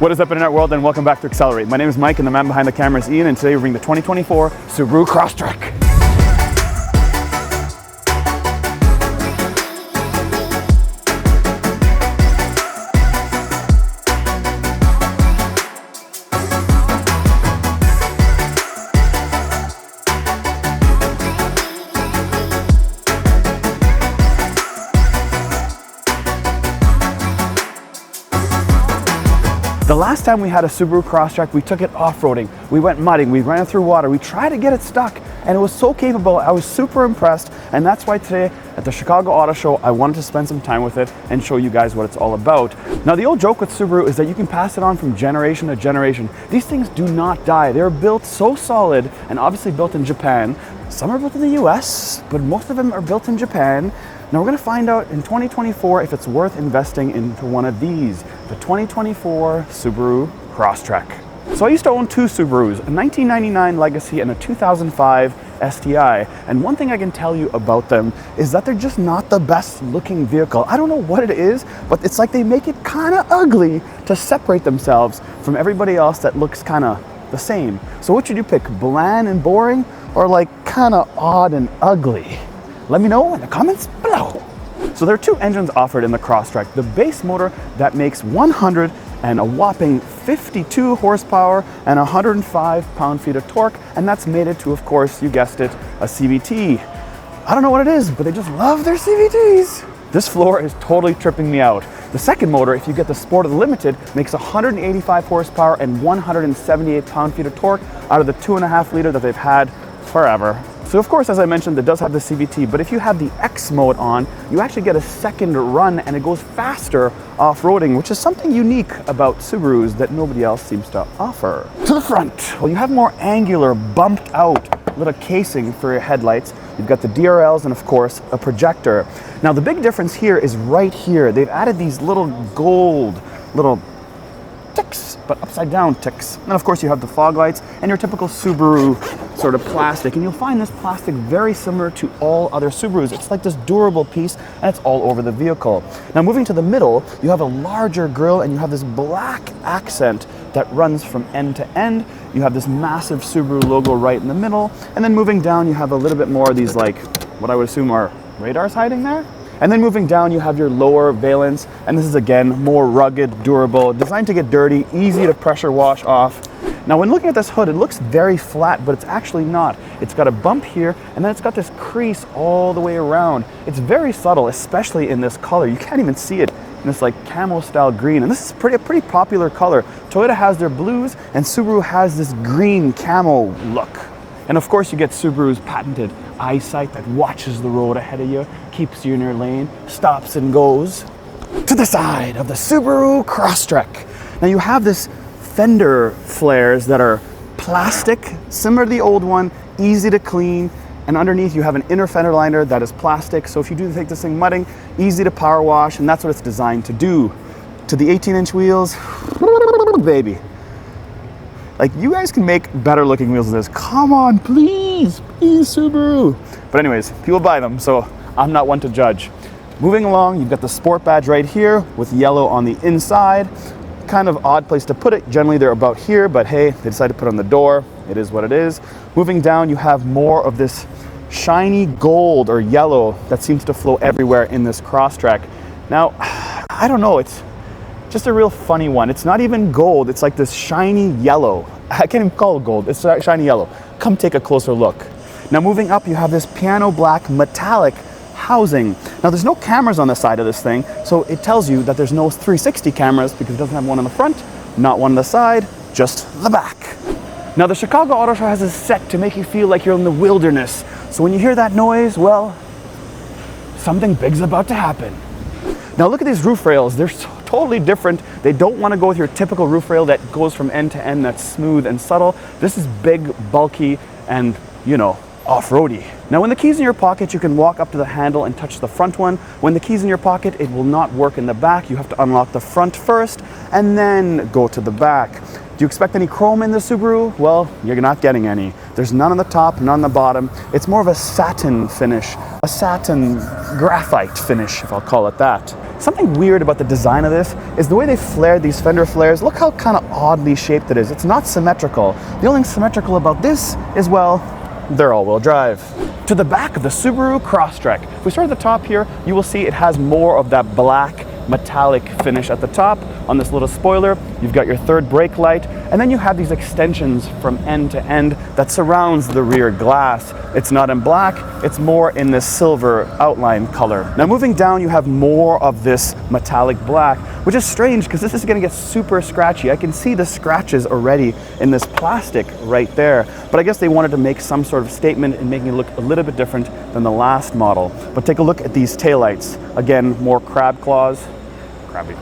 What is up, internet world, and welcome back to Accelerate. My name is Mike, and the man behind the camera is Ian, and today we bring the 2024 Subaru Crosstrek. The last time we had a Subaru Crosstrek, we took it off-roading. We went mudding, we ran it through water, we tried to get it stuck, and it was so capable. I was super impressed, and that's why today at the Chicago Auto Show, I wanted to spend some time with it and show you guys what it's all about. Now, the old joke with Subaru is that you can pass it on from generation to generation. These things do not die. They're built so solid, and obviously built in Japan. Some are built in the US, but most of them are built in Japan. Now we're going to find out in 2024 if it's worth investing into one of these, the 2024 Subaru Crosstrek. So I used to own two Subarus, a 1999 Legacy and a 2005 STI. And one thing I can tell you about them is that they're just not the best looking vehicle. I don't know what it is, but it's like they make it kind of ugly to separate themselves from everybody else that looks kind of the same. So what should you pick, bland and boring, or like kind of odd and ugly? Let me know in the comments below. So there are two engines offered in the Crosstrek. The base motor that makes 100 and a whopping 52 horsepower and 105 pound-feet of torque, and that's mated to, of course, you guessed it, a CVT. I don't know what it is, but they just love their CVTs. This floor is totally tripping me out. The second motor, if you get the Sport or the Limited, makes 185 horsepower and 178 pound-feet of torque out of the 2.5 liter that they've had forever. So of course, as I mentioned, it does have the CVT, but if you have the X mode on, you actually get a second run and it goes faster off-roading, which is something unique about Subarus that nobody else seems to offer. To the front, well, you have more angular, bumped out little casing for your headlights. You've got the DRLs and of course a projector. Now the big difference here is right here. They've added these little gold little ticks, but upside down ticks. And of course you have the fog lights and your typical Subaru sort of plastic, and you'll find this plastic very similar to all other Subarus. It's like this durable piece, and it's all over the vehicle. Now moving to the middle, you have a larger grille and you have this black accent that runs from end to end. You have this massive Subaru logo right in the middle, and then moving down you have a little bit more of these, like what I would assume are radars hiding there. And then moving down, you have your lower valence, and this is again more rugged, durable, designed to get dirty, easy to pressure wash off. Now when looking at this hood, it looks very flat, but it's actually not. It's got a bump here, and then it's got this crease all the way around. It's very subtle, especially in this color. You can't even see it in this like camo style green, and this is a pretty popular color. Toyota has their blues, and Subaru has this green camo look. And of course you get Subaru's patented eyesight that watches the road ahead of you, keeps you in your lane, stops and goes. To the side of the Subaru Crosstrek. Now you have this fender flares that are plastic, similar to the old one, easy to clean, and underneath you have an inner fender liner that is plastic, so if you do take this thing mudding, easy to power wash, and that's what it's designed to do. To the 18-inch wheels, baby. Like, you guys can make better looking wheels than this. Come on, please, Subaru. But anyways, people buy them, so I'm not one to judge. Moving along, you've got the Sport badge right here with yellow on the inside. Kind of odd place to put it. Generally, they're about here, but hey, they decided to put it on the door. It is what it is. Moving down, you have more of this shiny gold or yellow that seems to flow everywhere in this Crosstrek. Now, I don't know, it's just a real funny one. It's not even gold, it's like this shiny yellow. I can't even call it gold, it's shiny yellow. Come take a closer look. Now moving up, you have this piano black metallic housing. Now there's no cameras on the side of this thing, so it tells you that there's no 360 cameras because it doesn't have one on the front, not one on the side, just the back. Now the Chicago Auto Show has a set to make you feel like you're in the wilderness. So when you hear that noise, well, something big's about to happen. Now look at these roof rails, they're totally different. They don't want to go with your typical roof rail that goes from end to end, that's smooth and subtle. This is big, bulky, and, you know, off-roady. Now when the key's in your pocket, you can walk up to the handle and touch the front one. When the key's in your pocket, it will not work in the back. You have to unlock the front first and then go to the back. Do you expect any chrome in the Subaru? Well, you're not getting any. There's none on the top, none on the bottom. It's more of a satin finish, a satin graphite finish, if I'll call it that. Something weird about the design of this is the way they flared these fender flares. Look how kind of oddly shaped it is. It's not symmetrical. The only thing symmetrical about this is, well, they're all-wheel drive. To the back of the Subaru Crosstrek. If we start at the top here, you will see it has more of that black metallic finish at the top on this little spoiler. You've got your third brake light, and then you have these extensions from end to end that surrounds the rear glass. It's not in black, it's more in this silver outline color. Now moving down, you have more of this metallic black, which is strange because this is going to get super scratchy. I can see the scratches already in this plastic right there, but I guess they wanted to make some sort of statement in making it look a little bit different than the last model. But take a look at these taillights. Again, more crab claws. Crabby.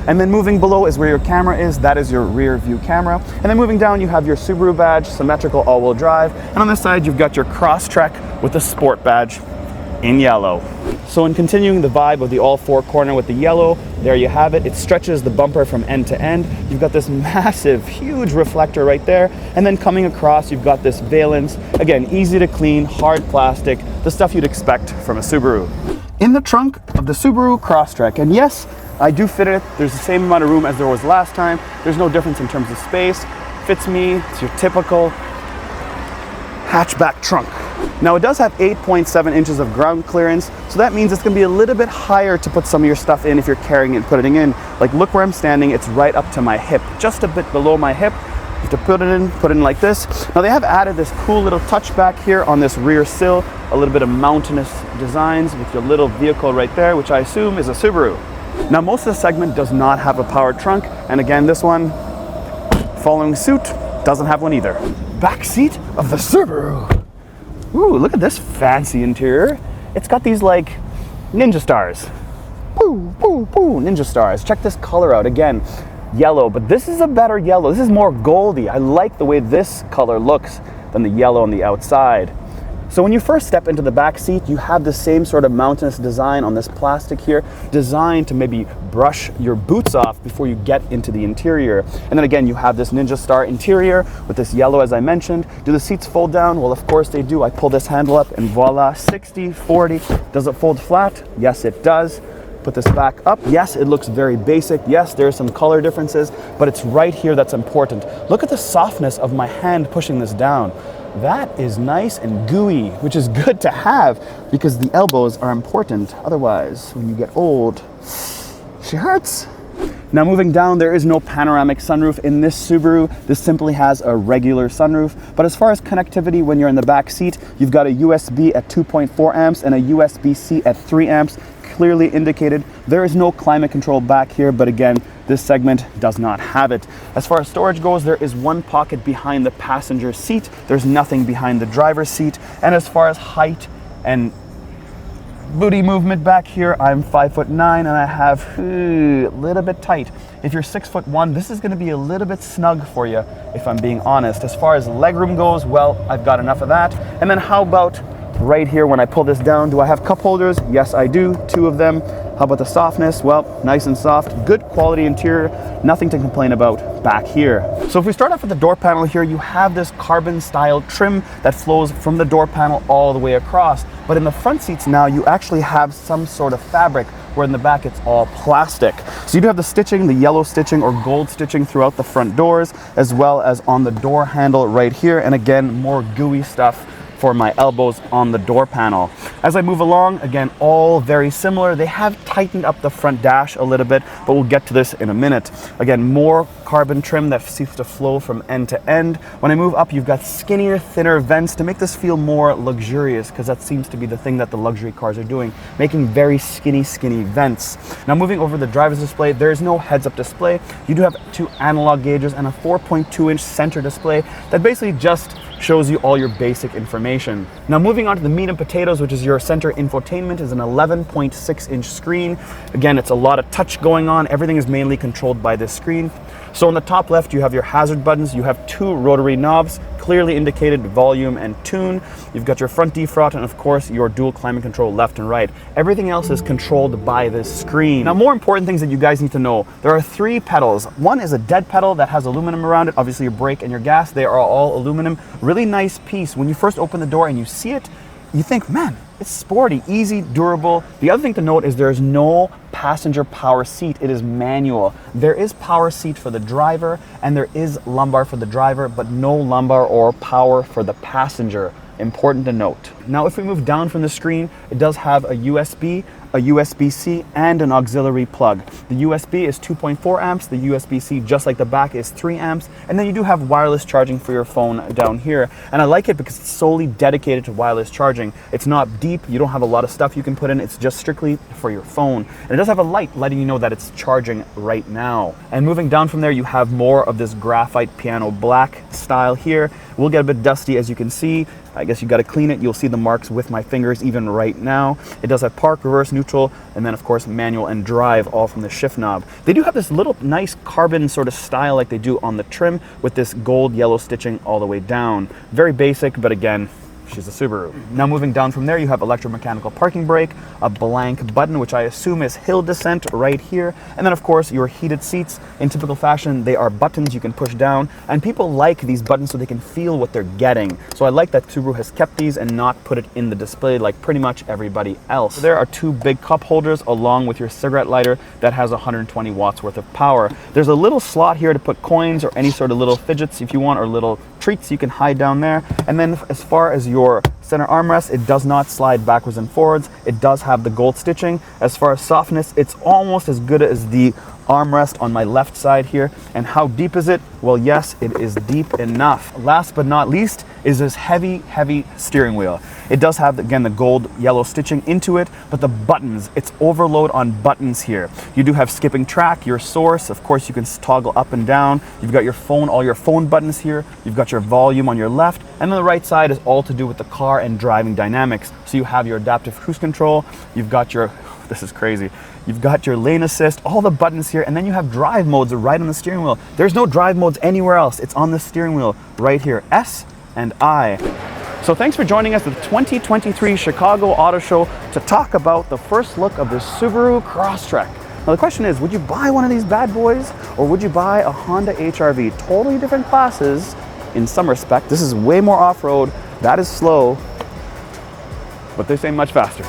And then moving below is where your camera is. That is your rear view camera. And then moving down, you have your Subaru badge, symmetrical all-wheel drive. And on this side, you've got your Crosstrek with the sport badge in yellow. So in continuing the vibe of the all-four corner with the yellow, there you have it. It stretches the bumper from end to end. You've got this massive, huge reflector right there. And then coming across, you've got this valance. Again, easy to clean, hard plastic, the stuff you'd expect from a Subaru. In the trunk of the Subaru Crosstrek, and yes, I do fit it. There's the same amount of room as there was last time. There's no difference in terms of space. Fits me. It's your typical hatchback trunk. Now it does have 8.7 inches of ground clearance, so that means it's going to be a little bit higher to put some of your stuff in if you're carrying it and putting it in. Like look where I'm standing, it's right up to my hip, just a bit below my hip. You have to put it in like this. Now they have added this cool little touchback here on this rear sill, a little bit of mountainous designs with your little vehicle right there, which I assume is a Subaru. Now most of the segment does not have a powered trunk, and again this one, following suit, doesn't have one either. Back seat of the Subaru. Ooh, look at this fancy interior. It's got these like ninja stars. Boo, boo, boo, ninja stars. Check this color out again. Yellow, but this is a better yellow. This is more goldy. I like the way this color looks than the yellow on the outside. So when you first step into the back seat, you have the same sort of mountainous design on this plastic here, designed to maybe brush your boots off before you get into the interior. And then again, you have this Ninja Star interior with this yellow, as I mentioned. Do the seats fold down? Well, of course they do. I pull this handle up and voila, 60, 40. Does it fold flat? Yes, it does. Put this back up. Yes, it looks very basic. Yes, there's some color differences, but it's right here that's important. Look at the softness of my hand pushing this down. That is nice and gooey, which is good to have because the elbows are important. Otherwise, when you get old, she hurts. Now moving down, there is no panoramic sunroof in this Subaru. This simply has a regular sunroof. But as far as connectivity, when you're in the back seat, you've got a USB at 2.4 amps and a USB-C at 3 amps. Clearly indicated. There is no climate control back here, but again, this segment does not have it. As far as storage goes, there is one pocket behind the passenger seat. There's nothing behind the driver's seat. And as far as height and booty movement back here, I'm 5'9" and I have a little bit tight. If you're 6'1", this is going to be a little bit snug for you, if I'm being honest. As far as legroom goes, well, I've got enough of that. And then how about right here when I pull this down? Do I have cup holders? Yes, I do. 2 of them. How about the softness? Well, nice and soft. Good quality interior. Nothing to complain about back here. So if we start off with the door panel here, you have this carbon style trim that flows from the door panel all the way across. But in the front seats now, you actually have some sort of fabric, where in the back it's all plastic. So you do have the stitching, the yellow stitching or gold stitching throughout the front doors, as well as on the door handle right here. And again, more gooey stuff for my elbows on the door panel. As I move along, again, all very similar. They have tightened up the front dash a little bit, but we'll get to this in a minute. Again, more carbon trim that seems to flow from end to end. When I move up, you've got skinnier, thinner vents to make this feel more luxurious, because that seems to be the thing that the luxury cars are doing, making very skinny vents. Now moving over the driver's display, there is no heads-up display. You do have 2 analog gauges and a 4.2-inch center display that basically just shows you all your basic information. Now moving on to the meat and potatoes, which is your center infotainment, is an 11.6-inch screen. Again, it's a lot of touch going on. Everything is mainly controlled by this screen. So on the top left, you have your hazard buttons. You have 2 rotary knobs, clearly indicated volume and tune. You've got your front defrost and of course your dual climate control left and right. Everything else is controlled by this screen. Now more important things that you guys need to know. There are 3 pedals. One is a dead pedal that has aluminum around it. Obviously your brake and your gas, they are all aluminum. Really nice piece. When you first open the door and you see it, you think, man, It's sporty, easy, durable. The other thing to note is there's no passenger power seat. It is manual. There is power seat for the driver and there is lumbar for the driver, but no lumbar or power for the passenger. Important to note. Now, if we move down from the screen, it does have a USB, a USB-C, and an auxiliary plug. The USB is 2.4 amps, the USB-C, just like the back, is 3 amps, and then you do have wireless charging for your phone down here. And I like it because it's solely dedicated to wireless charging. It's not deep, you don't have a lot of stuff you can put in, it's just strictly for your phone. And it does have a light letting you know that it's charging right now. And moving down from there, you have more of this graphite piano black style here. Will get a bit dusty, as you can see. I guess you got to clean it. You'll see the marks with my fingers even right now. It does have park, reverse, neutral, and then of course manual and drive, all from the shift knob. They do have this little nice carbon sort of style like they do on the trim with this gold yellow stitching all the way down. Very basic, but again, she's a Subaru. Now moving down from there, you have electromechanical parking brake, a blank button, which I assume is hill descent right here. And then of course your heated seats. In typical fashion, they are buttons you can push down, and people like these buttons so they can feel what they're getting. So I like that Subaru has kept these and not put it in the display like pretty much everybody else. So there are two big cup holders along with your cigarette lighter that has 120 watts worth of power. There's a little slot here to put coins or any sort of little fidgets if you want, or little treats you can hide down there. And then as far as your center armrest, it does not slide backwards and forwards. It does have the gold stitching. As far as softness, it's almost as good as the armrest on my left side here. And how deep is it? Well, yes, it is deep enough. Last but not least is this heavy steering wheel. It does have, again, the gold yellow stitching into it, but the buttons, it's overload on buttons here. You do have skipping track, your source, of course you can toggle up and down. You've got your phone, all your phone buttons here. You've got your volume on your left, and on the right side is all to do with the car and driving dynamics. So you have your adaptive cruise control, you've got your, this is crazy, you've got your lane assist, all the buttons here, and then you have drive modes right on the steering wheel. There's no drive modes anywhere else. It's on the steering wheel right here, S and I. So thanks for joining us at the 2023 Chicago Auto Show to talk about the first look of the Subaru Crosstrek. Now the question is, would you buy one of these bad boys, or would you buy a Honda HR-V? Totally different classes in some respect. This is way more off-road, that is slow, but they say much faster.